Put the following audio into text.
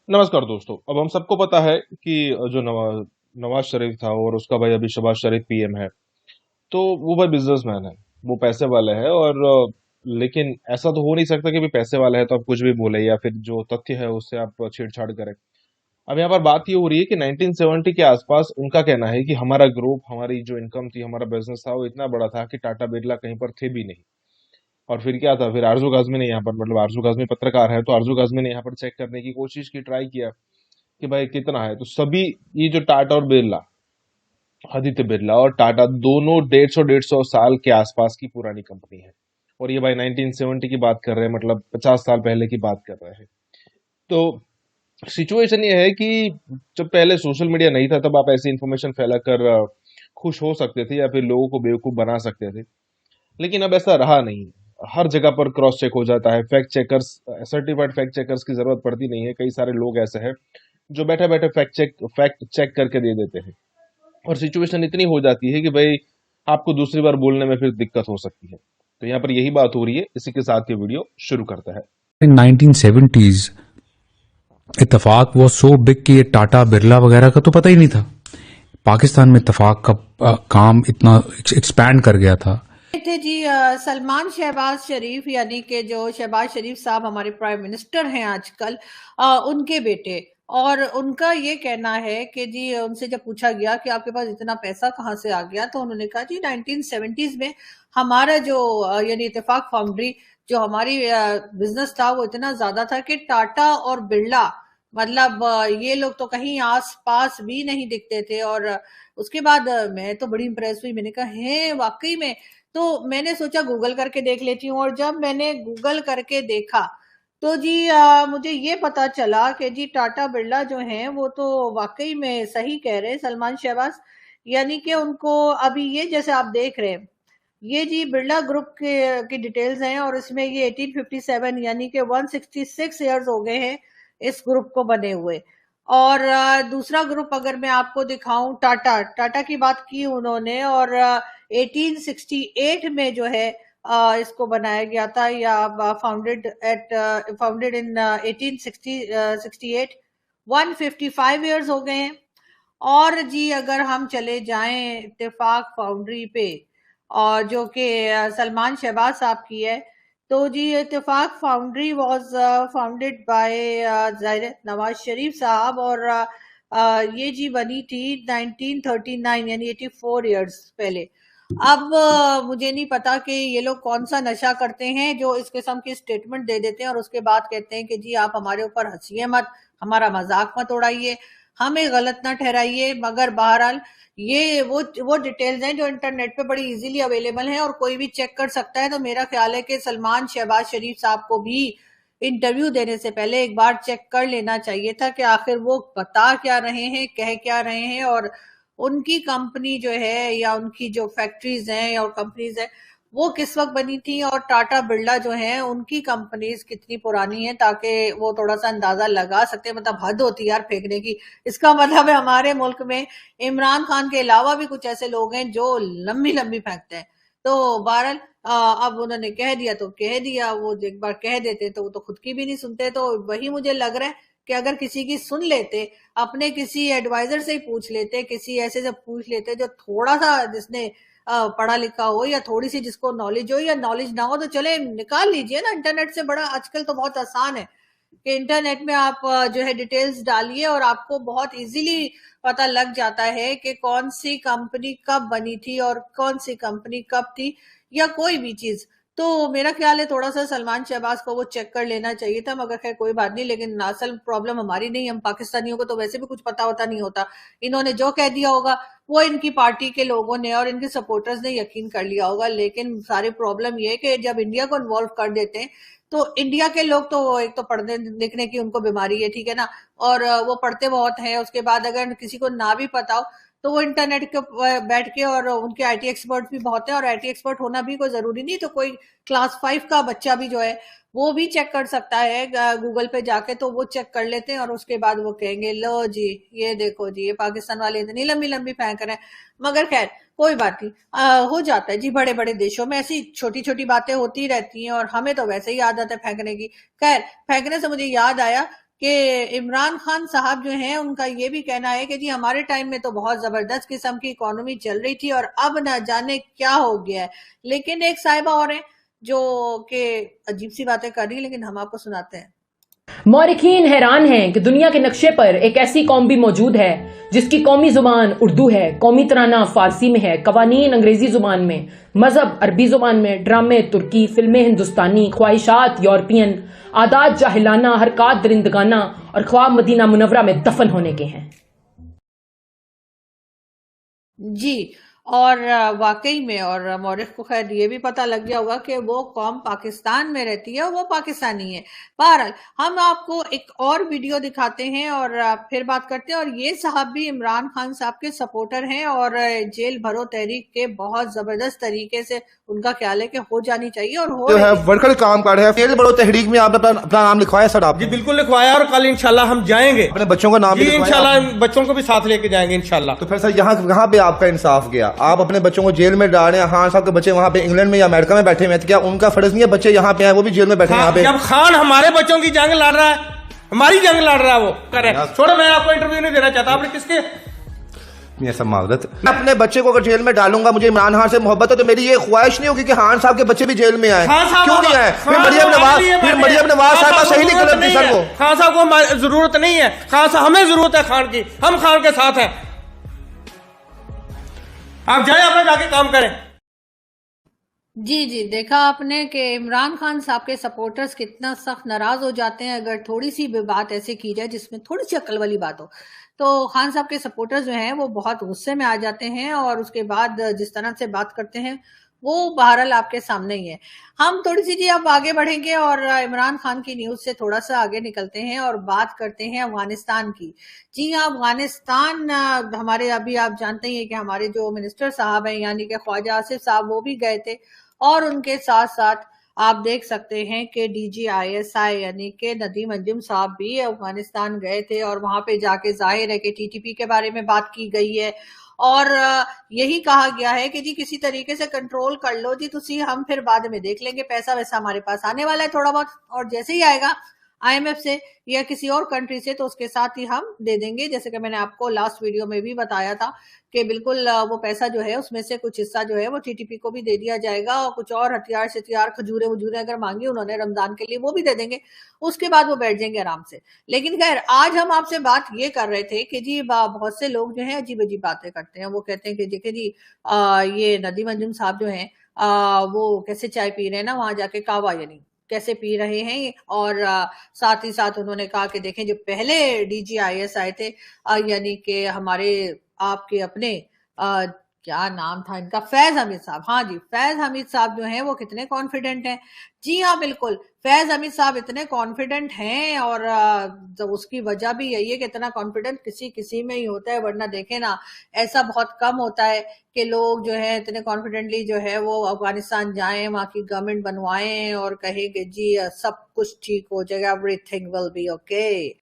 नमस्कार दोस्तों। अब हम सबको पता है कि जो नवाज शरीफ था और उसका भाई अभी शहबाज शरीफ पीएम है। तो वो भाई बिजनेसमैन है, वो पैसे वाले है। और लेकिन ऐसा तो हो नहीं सकता कि भी पैसे वाला है तो आप कुछ भी बोले या फिर जो तथ्य है उससे आप छेड़छाड़ करें। अब यहाँ पर बात ये हो रही है कि 1970 के आसपास उनका कहना है कि हमारा ग्रुप, हमारी जो इनकम थी, हमारा बिजनेस था, वो इतना बड़ा था कि टाटा बिरला कहीं पर थे भी नहीं। और फिर क्या था, फिर आरजू काज़मी ने यहाँ पर, मतलब आरजू काज़मी पत्रकार है, तो आरजू काज़मी ने यहाँ पर चेक करने की कोशिश की, ट्राई किया कि भाई कितना है। तो सभी, ये जो टाटा और बिरला, आदित्य बिरला और टाटा, दोनों 150 साल के आसपास की पुरानी कंपनी है। और ये भाई 1970 की बात कर रहे हैं, मतलब 50 साल पहले की बात कर रहे हैं। तो सिचुएशन ये है कि जब पहले सोशल मीडिया नहीं था तब आप ऐसी इंफॉर्मेशन फैलाकर खुश हो सकते थे या फिर लोगों को बेवकूफ बना सकते थे। लेकिन अब ऐसा रहा नहीं। हर जगह पर क्रॉस चेक हो जाता है, fact checkers, certified fact checkers की जरूरत पड़ती नहीं है। कई सारे लोग ऐसे हैं जो बैठे बैठे फैक्ट चेक करके दे देते हैं। और सिचुएशन इतनी हो जाती है कि भाई आपको दूसरी बार बोलने में फिर दिक्कत हो सकती है। तो यहाँ पर यही बात हो रही है। इसी के साथ ये वीडियो शुरू करता है। इन 1970s इत्तेफाक वो सो बिग कि ये टाटा बिरला वगैरह का तो पता ही नहीं था। पाकिस्तान में इत्तेफाक का काम इतना एक्सपैंड कर गया था। थे जी सलमान शहबाज शरीफ, यानी कि जो शहबाज शरीफ साहब हमारे प्राइम मिनिस्टर हैं आजकल, उनके बेटे। और उनका ये कहना है कि जी, उनसे जब पूछा गया कि आपके पास इतना पैसा कहाँ से आ गया, तो उन्होंने कहा जी 1970s में हमारा जो यानी इत्तेफाक फाउंड्री, जो हमारी बिजनेस था, वो इतना ज्यादा था कि टाटा और बिरला, मतलब ये लोग तो कहीं आस पास भी नहीं दिखते थे। और उसके बाद मैं तो बड़ी इंप्रेस हुई, मैंने कहा है वाकई में। तो मैंने सोचा गूगल करके देख लेती हूँ, और जब मैंने गूगल करके देखा तो जी मुझे ये पता चला कि जी टाटा बिरला जो हैं वो तो वाकई में सही कह रहे हैं सलमान शहबाज। यानी कि उनको अभी ये, जैसे आप देख रहे हैं, ये जी बिरला ग्रुप के की डिटेल्स हैं, और इसमें ये 1857 यानी कि 166 ईयर्स हो गए हैं इस ग्रुप को बने हुए। और दूसरा ग्रुप अगर मैं आपको दिखाऊं, टाटा टाटा की बात की उन्होंने, और 1868 में जो है इसको बनाया गया था, या फाउंडेड इन 1868। 155 ईयर्स हो गए हैं। और जी अगर हम चले जाएं इत्तेफाक फाउंड्री पे, और जो कि सलमान शहबाज साहब की है, तो जी Ittefaq foundry was founded by Nawaz Sharif साहब। और ये जी बनी थी 1939 यानी 84 ईयर्स पहले। अब मुझे नहीं पता कि ये लोग कौन सा नशा करते हैं जो इस किस्म की स्टेटमेंट दे देते हैं और उसके बाद कहते हैं कि जी आप हमारे ऊपर हंसिए मत, हमारा मजाक मत उड़ाइए, हमें गलत ना ठहराइए। मगर बहरहाल ये वो डिटेल्स हैं जो इंटरनेट पे बड़ी इजीली अवेलेबल हैं और कोई भी चेक कर सकता है। तो मेरा ख्याल है कि सलमान शहबाज शरीफ साहब को भी इंटरव्यू देने से पहले एक बार चेक कर लेना चाहिए था कि आखिर वो बता क्या रहे हैं, कह क्या रहे हैं, और उनकी कंपनी जो है या उनकी जो फैक्ट्रीज हैं या कंपनीज हैं वो किस वक्त बनी थी, और टाटा बिरला जो है उनकी कंपनीज कितनी पुरानी है, ताकि वो थोड़ा सा अंदाजा लगा सकते हैं। मतलब हद होती है यार फेंकने की। इसका मतलब है हमारे मुल्क में इमरान खान के अलावा भी कुछ ऐसे लोग हैं जो लंबी लंबी फेंकते हैं। तो बहरहाल अब उन्होंने कह दिया तो कह दिया, वो एक बार कह देते तो वो तो खुद की भी नहीं सुनते। तो वही मुझे लग रहा है कि अगर किसी की सुन लेते, अपने किसी एडवाइजर से ही पूछ लेते, किसी ऐसे से पूछ लेते जो थोड़ा सा, जिसने पढ़ा लिखा हो या थोड़ी सी जिसको नॉलेज हो, या नॉलेज ना हो तो चले निकाल लीजिए ना इंटरनेट से। बड़ा आजकल तो बहुत आसान है कि इंटरनेट में आप जो है डिटेल्स डालिए और आपको बहुत इजीली पता लग जाता है कि कौन सी कंपनी कब बनी थी और कौन सी कंपनी कब थी, या कोई भी चीज। तो मेरा ख्याल है थोड़ा सा सलमान शहबाज को वो चेक कर लेना चाहिए था। मगर खैर कोई बात नहीं, लेकिन असल प्रॉब्लम हमारी नहीं, हम पाकिस्तानियों को तो वैसे भी कुछ पता होता नहीं होता। इन्होंने जो कह दिया होगा वो इनकी पार्टी के लोगों ने और इनके सपोर्टर्स ने यकीन कर लिया होगा। लेकिन सारी प्रॉब्लम ये है कि जब इंडिया को इन्वॉल्व कर देते हैं तो इंडिया के लोग तो, एक तो पढ़ने लिखने की उनको बीमारी है, ठीक है ना, और वो पढ़ते बहुत हैं। उसके बाद अगर किसी को ना भी पता हो तो वो इंटरनेट के बैठ के, और उनके आईटी एक्सपर्ट भी बहुत है, और आईटी एक्सपर्ट होना भी कोई जरूरी नहीं, तो कोई क्लास 5 का बच्चा भी जो है वो भी चेक कर सकता है गूगल पे जाके। तो वो चेक कर लेते हैं और उसके बाद वो कहेंगे लो जी, ये देखो जी, ये पाकिस्तान वाले इतनी लंबी लंबी फेंक रहे हैं। मगर खैर कोई बात नहीं, हो जाता है जी, बड़े बड़े देशों में ऐसी छोटी छोटी बातें होती रहती हैं और हमें तो वैसे ही आदत है फेंकने की। खैर फेंकने से मुझे याद आया कि इमरान खान साहब जो हैं उनका ये भी कहना है कि जी हमारे टाइम में तो बहुत जबरदस्त किस्म की इकोनॉमी चल रही थी और अब ना जाने क्या हो गया है। लेकिन एक साहिबा और हैं जो कि अजीब सी बातें कर रही है, लेकिन हम आपको सुनाते हैं। मौरिखीन हैरान हैं कि दुनिया के नक्शे पर एक ऐसी कौम भी मौजूद है जिसकी कौमी जुबान उर्दू है, कौमी तराना फारसी में है, कवानीन अंग्रेजी जुबान में, मजहब अरबी जुबान में, ड्रामे तुर्की, फिल्में हिंदुस्तानी, ख्वाहिशात यूरोपियन, आदात जाहिलाना, हरकत दरिंदगाना और ख्वाब मदीना मुनव्वरा में दफन होने के हैं। जी। और वाकई में, और मौरिख को खैर ये भी पता लग गया होगा कि वो कौम पाकिस्तान में रहती है और वो पाकिस्तानी है। बहरहाल हम आपको एक और वीडियो दिखाते हैं और फिर बात करते हैं। और ये साहब भी इमरान खान साहब के सपोर्टर हैं और जेल भरो तहरीक के बहुत जबरदस्त तरीके से उनका ख्याल है कि हो जानी चाहिए और हो जो है वर्कर काम कर रहे हैं। जेल भरो तहरीक में आपने अपना नाम लिखवाया सर? आप जी बिल्कुल लिखवाया और कल इंशाल्लाह हम जाएंगे, अपने बच्चों का नाम जी भी लिखवाया? इंशाल्लाह बच्चों को भी साथ लेके जाएंगे इंशाल्लाह। तो फिर सर यहाँ पे आपका इंसाफ गया। आप अपने बच्चों को जेल में डाल रहे हैं। खान साहब के बच्चे वहाँ पे इंग्लैंड में या अमेरिका में बैठे हुए हैं, तो क्या उनका फर्ज नहीं है बच्चे यहाँ पे आए वो भी जेल में बैठे हैं? यहाँ पे जब खान हमारे बच्चों की जंग लड़ रहा है, हमारी जंग लड़ रहा है, वो करे छोड़ो। मैं आपको इंटरव्यू नहीं देना चाहता। आपने किसके ये सब माजरत। मैं अपने बच्चे को अगर जेल में डालूंगा, मुझे इमरान खान से मोहब्बत है, तो मेरी ये ख्वाहिश नहीं होगी कि खान साहब के बच्चे भी जेल में आए। क्यों नहीं आए? फिर मरियम नवाज साहब सही नहीं करती सर। वो खान साहब को जरूरत नहीं है, खान साहब हमें जरूरत है खान की, हम खान के साथ हैं। आप जाए अपना जाके काम करें। जी जी, देखा आपने कि इमरान खान साहब के सपोर्टर्स कितना सख्त नाराज हो जाते हैं अगर थोड़ी सी भी बात ऐसे की जाए जिसमें थोड़ी सी अक्ल वाली बात हो। तो खान साहब के सपोर्टर्स जो हैं वो बहुत गुस्से में आ जाते हैं और उसके बाद जिस तरह से बात करते हैं वो बहरहाल आपके सामने ही है। हम थोड़ी सी जी अब आगे बढ़ेंगे और इमरान खान की न्यूज से थोड़ा सा आगे निकलते हैं और बात करते हैं अफगानिस्तान की। जी हाँ, अफगानिस्तान हमारे अभी आप जानते ही हैं कि हमारे जो मिनिस्टर साहब हैं यानी कि ख्वाजा आसिफ साहब वो भी गए थे और उनके साथ साथ आप देख सकते हैं कि DGISI यानी कि नदीम अंजुम साहब भी अफगानिस्तान गए थे और वहां पे जाके जाहिर है कि TTP के बारे में बात की गई है और यही कहा गया है कि जी किसी तरीके से कंट्रोल कर लो जी, तुसी हम फिर बाद में देख लेंगे, पैसा वैसा हमारे पास आने वाला है थोड़ा बहुत और जैसे ही आएगा IMF से या किसी और कंट्री से तो उसके साथ ही हम दे देंगे। जैसे कि मैंने आपको लास्ट वीडियो में भी बताया था कि बिल्कुल वो पैसा जो है उसमें से कुछ हिस्सा जो है वो TTP को भी दे दिया जाएगा और कुछ और हथियार शथियार खजूरे वजूरे अगर मांगी उन्होंने रमजान के लिए वो भी दे देंगे, उसके बाद वो बैठ जाएंगे आराम से। लेकिन खैर आज हम आपसे बात ये कर रहे थे कि जी बहुत से लोग जो है अजीब अजीब बातें करते हैं। वो कहते हैं कि देखिए जी ये नदीम अंजुम साहब जो है वो कैसे चाय पी रहे हैं ना वहां जाके, कावा यानी कैसे पी रहे हैं। और साथ ही साथ उन्होंने कहा कि देखें जो पहले DGIS आए थे यानी कि हमारे आपके अपने क्या नाम था इनका, फैज हमीद साहब। हाँ जी, फैज हमीद साहब जो हैं वो कितने कॉन्फिडेंट हैं। जी हाँ बिल्कुल, फैज हमीद साहब इतने कॉन्फिडेंट हैं और जब उसकी वजह भी यही है कि इतना कॉन्फिडेंट किसी किसी में ही होता है, वरना देखें ना ऐसा बहुत कम होता है कि लोग जो है इतने कॉन्फिडेंटली जो है वो अफगानिस्तान जाएं, वहां की गवर्नमेंट बनवाएं और कहें कि जी सब कुछ ठीक हो जाएगा, एवरीथिंग विल बी ओके।